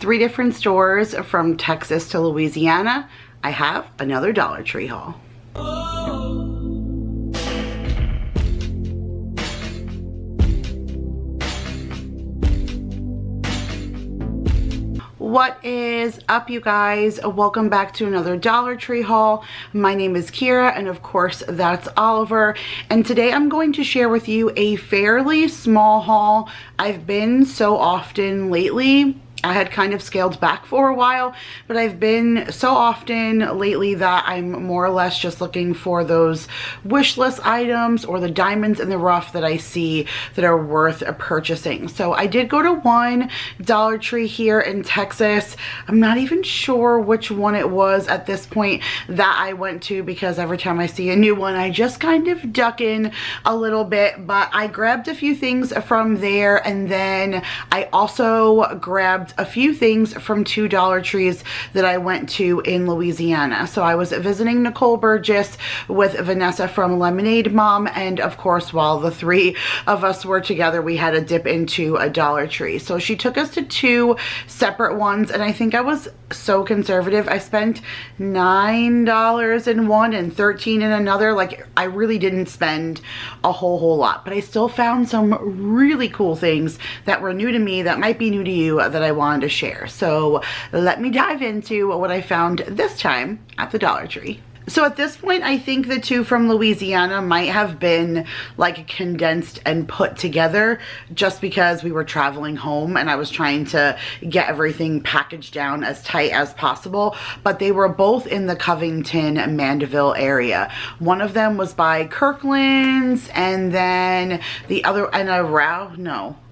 3 different stores from Texas to Louisiana. I have another Dollar Tree haul. What is up, you guys? Welcome back to another Dollar Tree haul. My name is Kira, and of course that's Oliver, and today I'm going to share with you a fairly small haul. I've been so often lately, I had kind of scaled back for a while, but I've been so often lately that I'm more or less just looking for those wish list items or the diamonds in the rough that I see that are worth purchasing. So I did go to one Dollar Tree here in Texas. I'm not even sure which one it was at this point that I went to, because every time I see a new one I just kind of duck in a little bit, but I grabbed a few things from there, and then I also grabbed a few things from 2 Dollar Trees that I went to in Louisiana. So I was visiting Nicole Burgess with Vanessa from Lemonade Mom, and of course while the 3 of us were together we had to dip into a Dollar Tree. So she took us to 2 separate ones, and I think I was so conservative. I spent $9 in one and $13 in another. Like, I really didn't spend a whole lot, but I still found some really cool things that were new to me that might be new to you that I wanted to share. So let me dive into what I found this time at the Dollar Tree. So at this point, I think the 2 from Louisiana might have been like condensed and put together just because we were traveling home and I was trying to get everything packaged down as tight as possible. But they were both in the Covington Mandeville area. One of them was by Kirkland's, and then the other,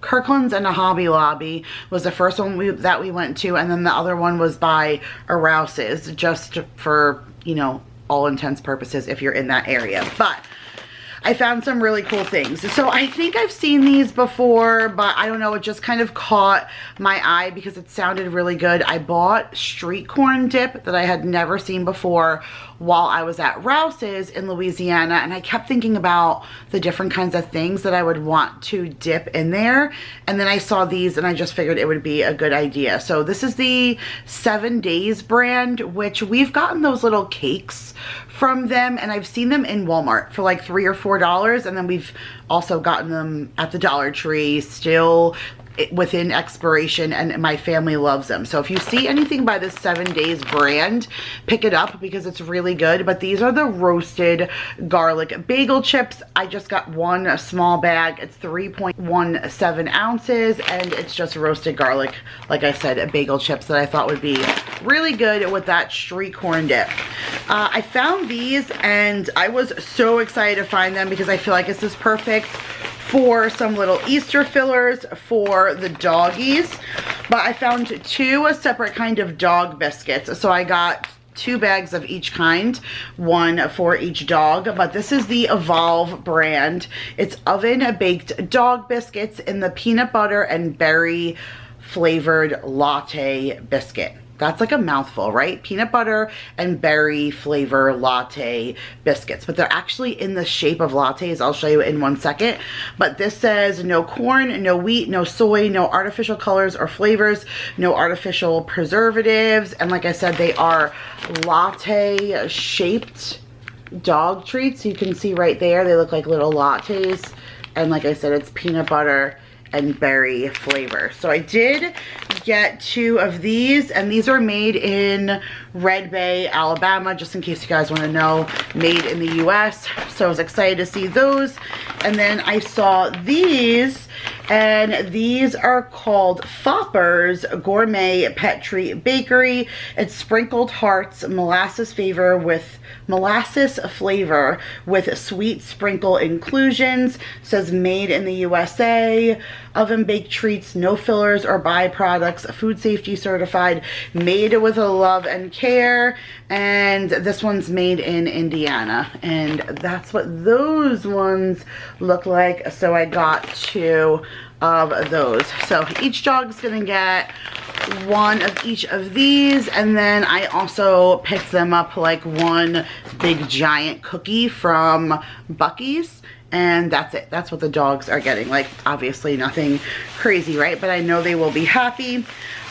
Kirkland's and a Hobby Lobby was the first one that we went to, and then the other one was by Rouse's, just for, you know, all intents purposes if you're in that area. But I found some really cool things. So I think I've seen these before, but I don't know, it just kind of caught my eye because it sounded really good. I bought street corn dip that I had never seen before while I was at Rouse's in Louisiana, and I kept thinking about the different kinds of things that I would want to dip in there, and then I saw these and I just figured it would be a good idea. So this is the 7 Days brand, which we've gotten those little cakes from them, and I've seen them in Walmart for like $3 or $4, and then we've also gotten them at the Dollar Tree still within expiration, and my family loves them. So if you see anything by the 7 Days brand, pick it up because it's really good. But these are the roasted garlic bagel chips. I just got one small bag. It's 3.17 ounces, and it's just roasted garlic, like I said, bagel chips that I thought would be really good with that street corn dip. I found these and I was so excited to find them because I feel like this is perfect for some little Easter fillers for the doggies. But I found 2 separate kind of dog biscuits. So I got 2 bags of each kind, 1 for each dog. But this is the Evolve brand. It's oven baked dog biscuits in the peanut butter and berry flavored latte biscuit. That's like a mouthful, right? Peanut butter and berry flavor latte biscuits, but they're actually in the shape of lattes. I'll show you in 1 second. But this says no corn, no wheat, no soy, no artificial colors or flavors, no artificial preservatives. And like I said, they are latte shaped dog treats. You can see right there, they look like little lattes. And like I said, it's peanut butter and berry flavor. So I did get 2 of these, and these are made in Red Bay, Alabama, just in case you guys want to know, made in the US. So I was excited to see those. And then I saw these, and these are called Foppers Gourmet Pet Treat Bakery. It's sprinkled hearts, molasses flavor with sweet sprinkle inclusions. Says made in the USA, oven baked treats, no fillers or byproducts, food safety certified, made with a love and care. And this one's made in Indiana, and that's what those ones look like. So I got 2 of those. So each dog's gonna get 1 of each of these, and then I also picked them up like 1 big giant cookie from Buc-ee's, and that's it. That's what the dogs are getting. Like, obviously nothing crazy, right? But I know they will be happy.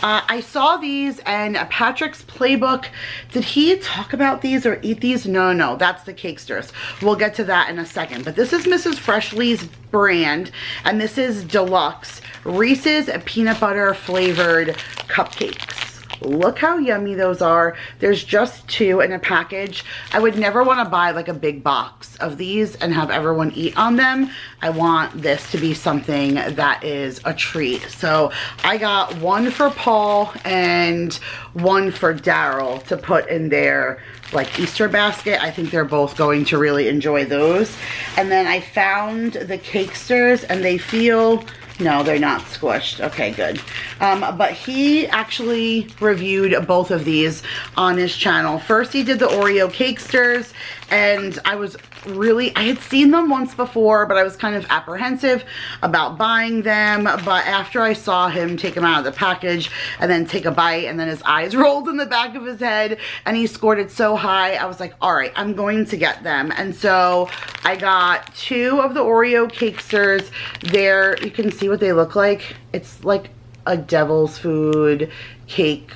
I saw these and Patrick's Playbook. Did he talk about these or eat these? No, that's the Cakesters. We'll get to that in a second. But this is Mrs. Freshly's brand, and this is Deluxe Reese's peanut butter flavored cupcakes. Look how yummy those are. There's just 2 in a package. I would never want to buy like a big box of these and have everyone eat on them. I want this to be something that is a treat. So I got 1 for Paul and 1 for Daryl to put in their like Easter basket. I think they're both going to really enjoy those. And then I found the Cakesters, and they feel, no, they're not squished. Okay, good. But he actually reviewed both of these on his channel. First, he did the Oreo Cakesters, and I had seen them once before, but I was kind of apprehensive about buying them. But after I saw him take them out of the package and then take a bite, and then his eyes rolled in the back of his head and he scored it so high, I was like, all right, I'm going to get them. And so I got 2 of the Oreo Cakesters. There, you can see what they look like. It's like a devil's food cake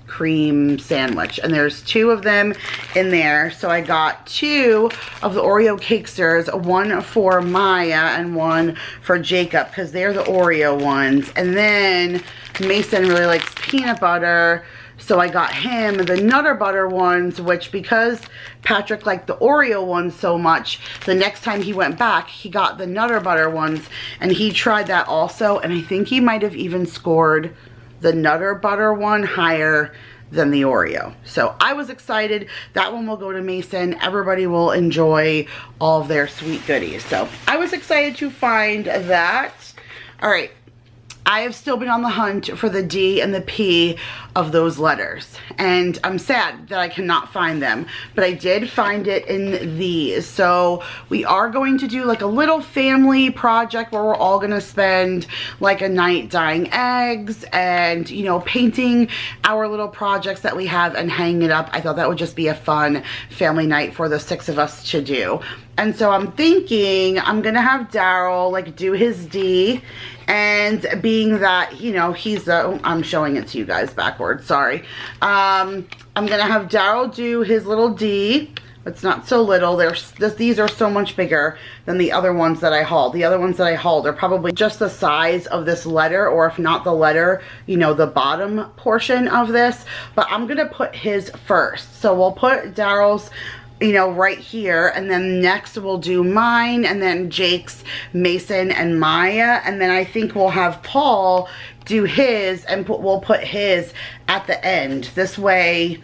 cream sandwich, and there's 2 of them in there. So I got 2 of the Oreo Cakesters, 1 for Maya and 1 for Jacob, because they're the Oreo ones. And then Mason really likes peanut butter, so I got him the Nutter Butter ones, which, because Patrick liked the Oreo ones so much, the next time he went back, he got the Nutter Butter ones, and he tried that also, and I think he might have even scored the Nutter Butter one higher than the Oreo. So I was excited. That one will go to Mason. Everybody will enjoy all of their sweet goodies. So I was excited to find that. All right. I have still been on the hunt for the D and the P of those letters, and I'm sad that I cannot find them, but I did find it in these. So we are going to do like a little family project where we're all gonna spend like a night dyeing eggs and, you know, painting our little projects that we have and hanging it up. I thought that would just be a fun family night for the 6 of us to do. And so I'm thinking I'm gonna have Daryl like do his D, and being that, you know, he's the, oh, I'm showing it to you guys backwards, sorry. I'm gonna have Daryl do his little D. It's not so little. These are so much bigger than the other ones that I hauled. The other ones that I hauled are probably just the size of this letter, or if not the letter, you know, the bottom portion of this. But I'm gonna put his first. So we'll put Daryl's, you know, right here, and then next we'll do mine, and then Jake's, Mason, and Maya, and then I think we'll have Paul do his, and we'll put his at the end. This way,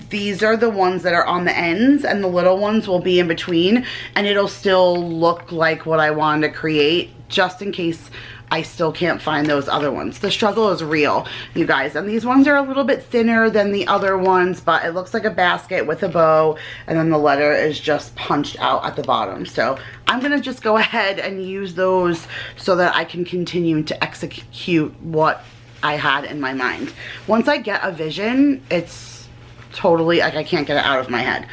these are the ones that are on the ends, and the little ones will be in between, and it'll still look like what I wanted to create, just in case I still can't find those other ones. The struggle is real, you guys. And these ones are a little bit thinner than the other ones, but it looks like a basket with a bow, and then the letter is just punched out at the bottom. So I'm gonna just go ahead and use those so that I can continue to execute what I had in my mind. Once I get a vision, it's totally like I can't get it out of my head.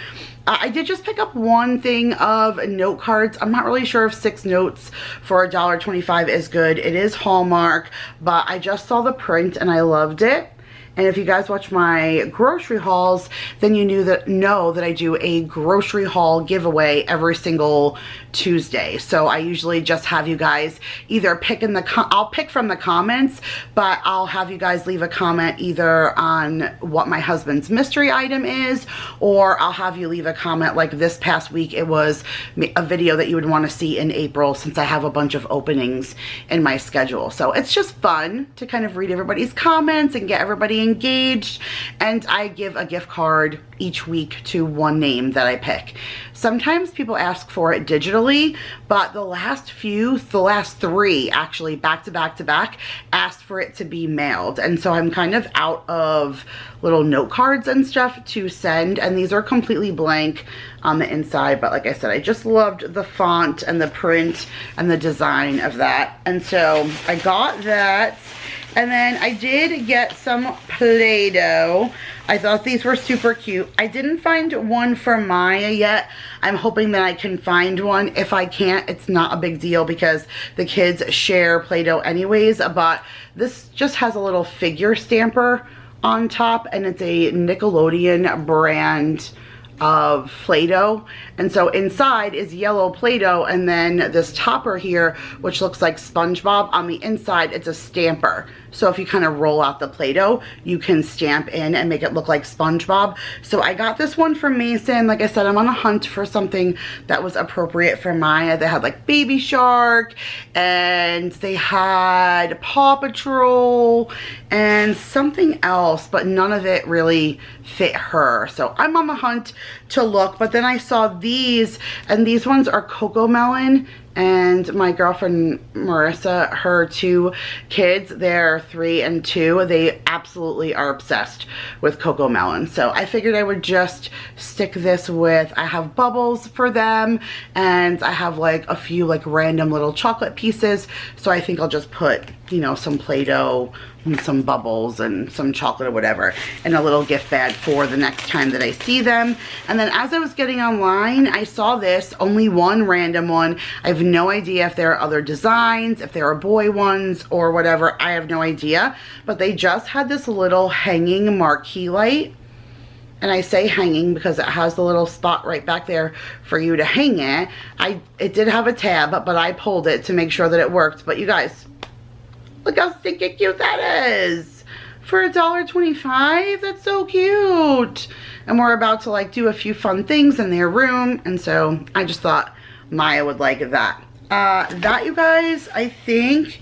I did just pick up 1 thing of note cards. I'm not really sure if 6 notes for $1.25 is good. It is Hallmark, but I just saw the print and I loved it. And if you guys watch my grocery hauls, then you know that I do a grocery haul giveaway every single Tuesday. So I usually just have you guys either pick in I'll pick from the comments, but I'll have you guys leave a comment either on what my husband's mystery item is, or I'll have you leave a comment like this past week. It was a video that you would want to see in April, since I have a bunch of openings in my schedule. So it's just fun to kind of read everybody's comments and get everybody engaged, and I give a gift card each week to 1 name that I pick. Sometimes people ask for it digitally, but the last 3 actually back to back asked for it to be mailed, and so I'm kind of out of little note cards and stuff to send, and these are completely blank on the inside. But like I said, I just loved the font and the print and the design of that, and so I got that. And then I did get some Play-doh. I thought these were super cute. I didn't find one for Maya yet. I'm hoping that I can find one. If I can't, it's not a big deal because the kids share Play-doh anyways, but this just has a little figure stamper on top, and it's a Nickelodeon brand of Play-doh, and so inside is yellow Play-doh, and then this topper here, which looks like SpongeBob, on the inside it's a stamper. So if you kind of roll out the Play-doh, you can stamp in and make it look like SpongeBob. So I got this one from Mason. Like I said, I'm on a hunt for something that was appropriate for Maya. They had like Baby Shark, and they had Paw Patrol and something else, but none of it really fit her. So I'm on the hunt to look, but then I saw these, and these ones are Cocoa Melon. And my girlfriend Marissa, her two kids, they're 3 and 2. They absolutely are obsessed with Cocoa Melon. So I figured I would just stick this with, I have bubbles for them, and I have like a few like random little chocolate pieces. So I think I'll just put, you know, some Play-doh and some bubbles and some chocolate or whatever in a little gift bag for the next time that I see them. And then as I was getting online, I saw this, only one random one. I have no idea if there are other designs, if there are boy ones or whatever. I have no idea, but they just had this little hanging marquee light. And I say hanging because it has the little spot right back there for you to hang it. It did have a tab, but I pulled it to make sure that it worked. But you guys, look how stinking cute that is. For $1.25, that's so cute. And we're about to like do a few fun things in their room. And so I just thought Maya would like that. That, you guys, I think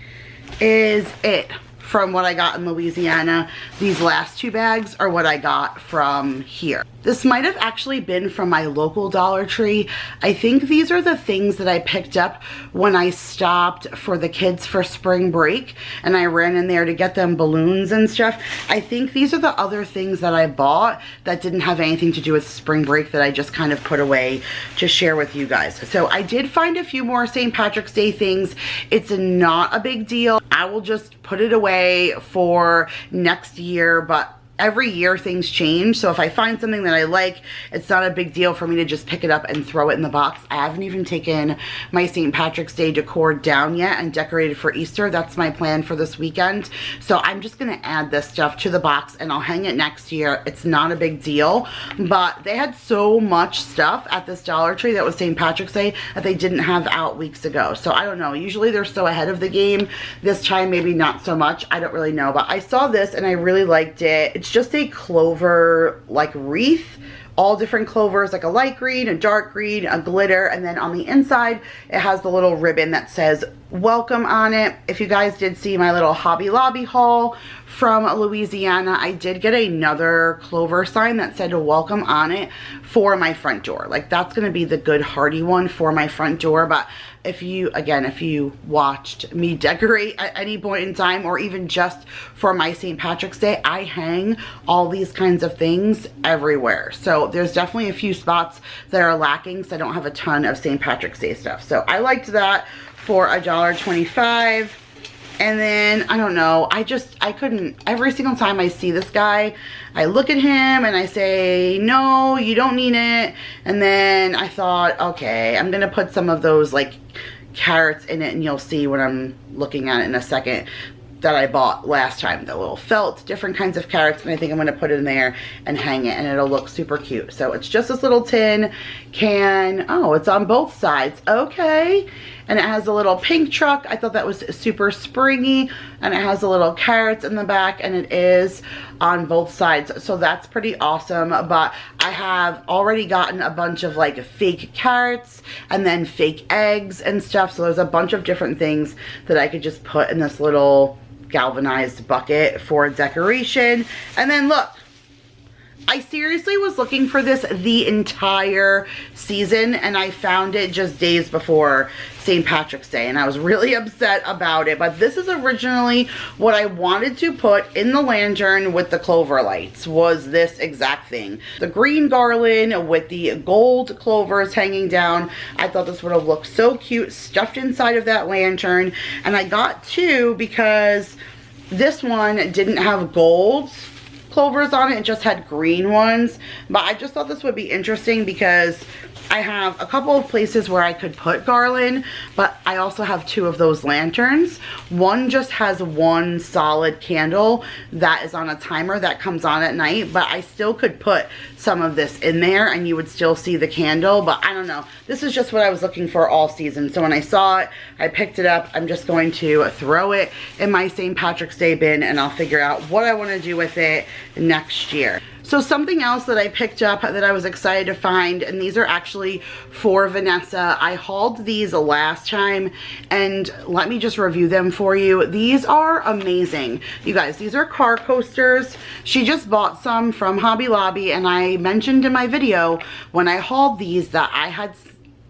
is it from what I got in Louisiana. These last 2 bags are what I got from here. This might have actually been from my local Dollar Tree. I think these are the things that I picked up when I stopped for the kids for spring break, and I ran in there to get them balloons and stuff. I think these are the other things that I bought that didn't have anything to do with spring break that I just kind of put away to share with you guys. So I did find a few more St. Patrick's Day things. It's not a big deal. I will just put it away for next year, but every year things change. So if I find something that I like, it's not a big deal for me to just pick it up and throw it in the box. I haven't even taken my St. Patrick's Day decor down yet and decorated for Easter. That's my plan for this weekend. So I'm just gonna add this stuff to the box and I'll hang it next year. It's not a big deal, but they had so much stuff at this Dollar Tree that was St. Patrick's Day that they didn't have out weeks ago. So I don't know, usually they're so ahead of the game. This time maybe not so much, I don't really know, but I saw this and I really liked it. It's just a Clover like wreath, all different clovers, like a light green, a dark green, a glitter, and then on the inside it has the little ribbon that says welcome on it. If you guys did see my little Hobby Lobby haul from Louisiana, I did get another Clover sign that said welcome on it for my front door. Like that's gonna be the good hearty one for my front door. But if you, again, if you watched me decorate at any point in time, or even just for my St. Patrick's Day, I hang all these kinds of things everywhere. So there's definitely a few spots that are lacking, so I don't have a ton of St. Patrick's Day stuff. So I liked that for $1.25. And then, I don't know, I couldn't, every single time I see this guy, I look at him and I say, no, you don't need it. And then I thought, okay, I'm gonna put some of those like carrots in it, and you'll see when I'm looking at it in a second, that I bought last time, the little felt, different kinds of carrots, and I think I'm gonna put it in there and hang it, and it'll look super cute. So it's just this little tin can. Oh, it's on both sides, okay. And it has a little pink truck. I thought that was super springy, and it has a little carrots in the back, and it is on both sides, so that's pretty awesome. But I have already gotten a bunch of like fake carrots and then fake eggs and stuff, so there's a bunch of different things that I could just put in this little galvanized bucket for decoration. And then look, I seriously was looking for this the entire season, and I found it just days before St. Patrick's Day, and I was really upset about it. But this is originally what I wanted to put in the lantern with the Clover lights, was this exact thing. The green garland with the gold clovers hanging down. I thought this would have looked so cute stuffed inside of that lantern, and I got 2 because This one didn't have gold clovers on it, it just had green ones, but I just thought this would be interesting because I have a couple of places where I could put garland, but I also have 2 of those lanterns. One just has 1 solid candle that is on a timer that comes on at night, but I still could put some of this in there and you would still see the candle, but I don't know. This is just what I was looking for all season. So when I saw it, I picked it up. I'm just going to throw it in my St. Patrick's Day bin and I'll figure out what I want to do with it next year. So something else that I picked up that I was excited to find, and these are actually for Vanessa. I hauled these last time and let me just review them for you. These are amazing. You guys, these are car coasters. She just bought some from Hobby Lobby and I mentioned in my video when I hauled these that I had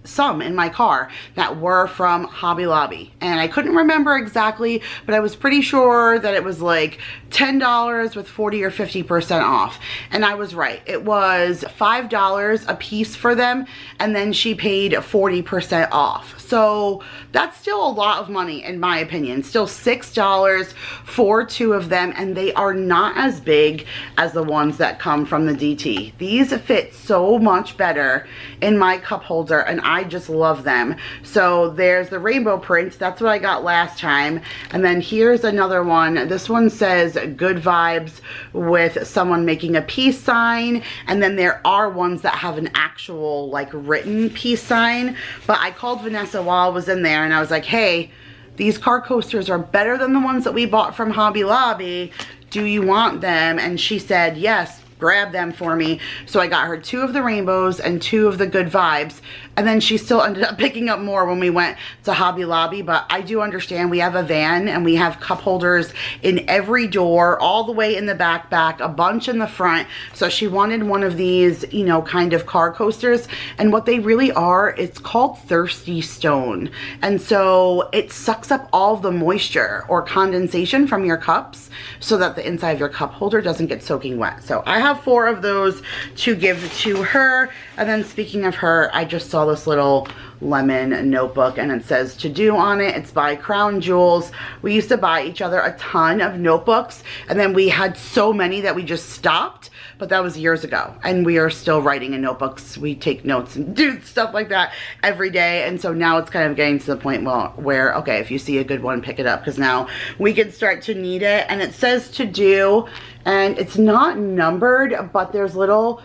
some in my car that were from Hobby Lobby and I couldn't remember exactly, but I was pretty sure that it was like $10 with 40 or 50% off, and I was right. It was $5 a piece for them and then she paid 40% off. So that's still a lot of money in my opinion. Still $6 for 2 of them, and they are not as big as the ones that come from the DT. These fit so much better in my cup holder and I just love them. So there's the rainbow print. That's what I got last time. And then here's another one. This one says good vibes with someone making a peace sign. And then there are ones that have an actual like written peace sign. But I called Vanessa while I was in there and I was like, hey, these car coasters are better than the ones that we bought from Hobby Lobby. Do you want them? And she said, yes, grab them for me. So I got her 2 of the rainbows and 2 of the good vibes, and then she still ended up picking up more when we went to Hobby Lobby. But I do understand we have a van and we have cup holders in every door, all the way in the back, a bunch in the front. So she wanted one of these, you know, kind of car coasters, and what they really are, it's called Thirsty Stone, and so it sucks up all of the moisture or condensation from your cups so that the inside of your cup holder doesn't get soaking wet. So I have 4 of those to give to her. And then speaking of her, I just saw this little lemon notebook and it says to do on it. It's by Crown Jewels. We used to buy each other a ton of notebooks and then we had so many that we just stopped, but that was years ago and we are still writing in notebooks. We take notes and do stuff like that every day, and so now it's kind of getting to the point where okay, if you see a good one, pick it up, because now we can start to need it. And it says to do, and it's not numbered, but there's little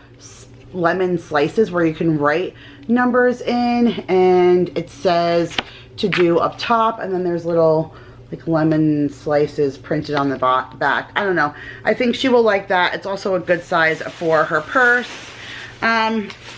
lemon slices where you can write numbers in, and it says to do up top, and then there's little like lemon slices printed on the back. I don't know, I think she will like that. It's also a good size for her purse.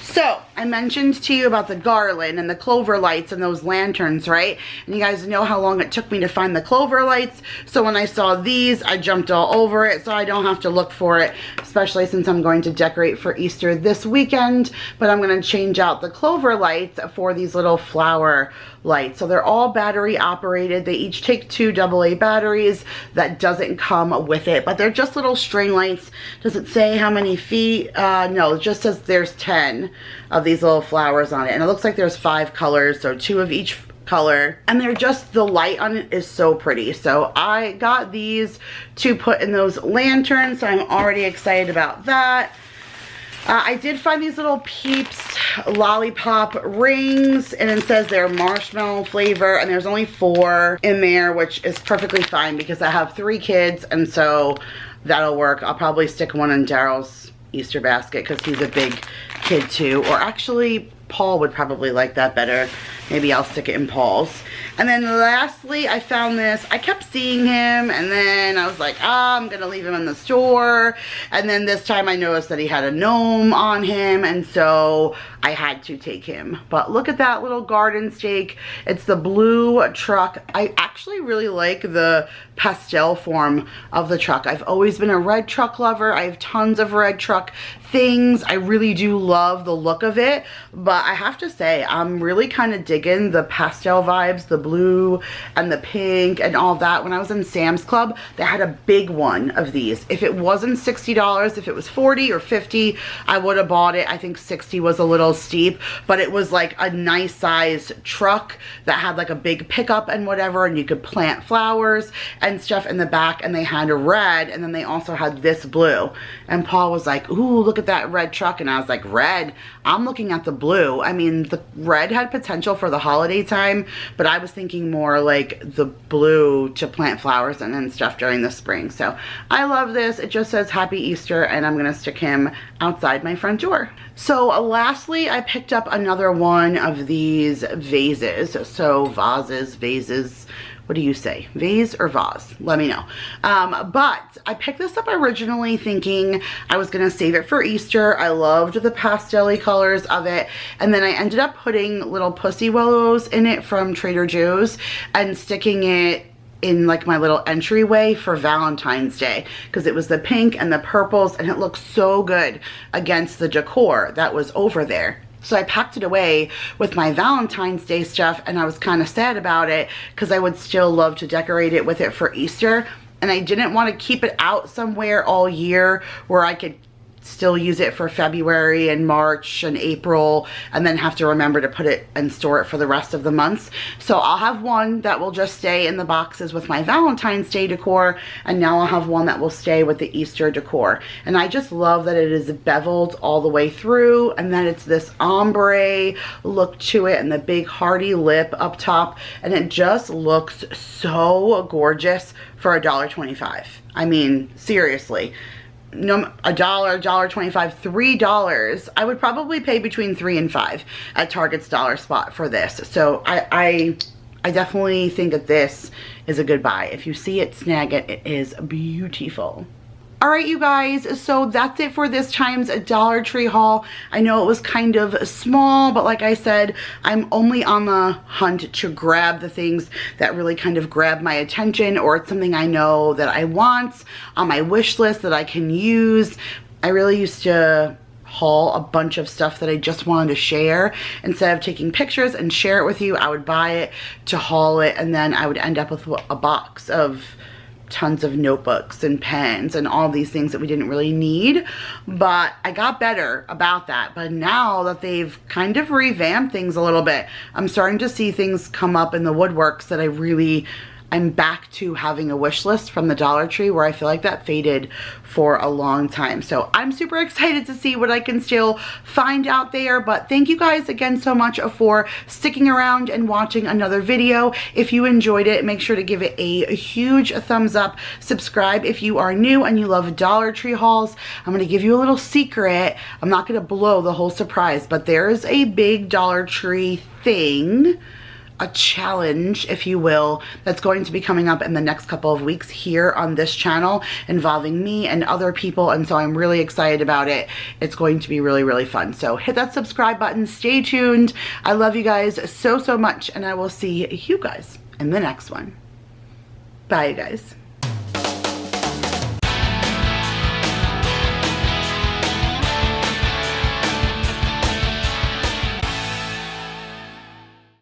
So I mentioned to you about the garland and the Clover lights and those lanterns, right? And you guys know how long it took me to find the Clover lights. So when I saw these, I jumped all over it so I don't have to look for it, especially since I'm going to decorate for Easter this weekend. But I'm going to change out the Clover lights for these little flower lights. So they're all battery operated. They each take 2 AA batteries. That doesn't come with it, but they're just little string lights. Does it say how many feet? No, it just says there's 10 of these little flowers on it, and it looks like there's 5 colors, so 2 of each color, and they're just, the light on it is so pretty. So I got these to put in those lanterns, so I'm already excited about that. I did find these little Peeps lollipop rings, and it says they're marshmallow flavor, and there's only 4 in there, which is perfectly fine because I have 3 kids, and so that'll work. I'll probably stick one in Daryl's Easter basket because he's a big kid too, or actually Paul would probably like that better. Maybe I'll stick it in Paul's. And then lastly, I found this. I kept seeing him and then I was like, I'm gonna leave him in the store. And then this time I noticed that he had a gnome on him, and so I had to take him. But look at that little garden stake. It's the blue truck. I actually really like the pastel form of the truck. I've always been a red truck lover. I have tons of red truck things. I really do love the look of it, but I have to say I'm really kind of digging the pastel vibes, the blue and the pink and all that. When I was in Sam's Club, they had a big one of these. If it wasn't $60, if it was 40 or 50, I would have bought it. I think 60 was a little steep, but it was like a nice size truck that had like a big pickup and whatever, and you could plant flowers and stuff in the back. And they had a red, and then they also had this blue. And Paul was like, ooh, look at that red truck. And I was like, red? I'm looking at the blue. I mean, the red had potential for the holiday time, but I was thinking more like the blue to plant flowers and stuff during the spring. So I love this. It just says Happy Easter, and I'm gonna stick him outside my front door. So lastly, I picked up another one of these vases. So vases, what do you say? Vase or vase? Let me know. But I picked this up originally thinking I was gonna save it for Easter. I loved the pastel-y colors of it. And then I ended up putting little pussy willows in it from Trader Joe's and sticking it in like my little entryway for Valentine's Day, because it was the pink and the purples, and it looked so good against the decor that was over there. So I packed it away with my Valentine's Day stuff, and I was kind of sad about it because I would still love to decorate it with it for Easter. And I didn't want to keep it out somewhere all year where I could still use it for February and March and April, and then have to remember to put it and store it for the rest of the months. So I'll have one that will just stay in the boxes with my Valentine's Day decor, and now I'll have one that will stay with the Easter decor. And I just love that it is beveled all the way through, and then it's this ombre look to it, and the big hearty lip up top, and it just looks so gorgeous for $1.25. I mean, seriously. No, $1, $1.25, $3. I would probably pay between $3 and $5 at Target's dollar spot for this. So I definitely think that this is a good buy. If you see it, snag it. It is beautiful. All right, you guys, so that's it for this time's Dollar Tree haul. I know it was kind of small, but like I said, I'm only on the hunt to grab the things that really kind of grab my attention, or it's something I know that I want on my wish list that I can use. I really used to haul a bunch of stuff that I just wanted to share. Instead of taking pictures and share it with you, I would buy it to haul it, and then I would end up with a box of tons of notebooks and pens and all these things that we didn't really need. But I got better about that. But now that they've kind of revamped things a little bit, I'm starting to see things come up in the woodworks that I'm back to having a wish list from the Dollar Tree, where I feel like that faded for a long time. So I'm super excited to see what I can still find out there. But thank you guys again so much for sticking around and watching another video. If you enjoyed it, make sure to give it a huge thumbs up. Subscribe if you are new and you love Dollar Tree hauls. I'm going to give you a little secret. I'm not going to blow the whole surprise, but there's a big Dollar Tree thing, a challenge, if you will, that's going to be coming up in the next couple of weeks here on this channel, involving me and other people, and so I'm really excited about it. It's going to be really, really fun. So hit that subscribe button, stay tuned. I love you guys so, so much, and I will see you guys in the next one. Bye, you guys.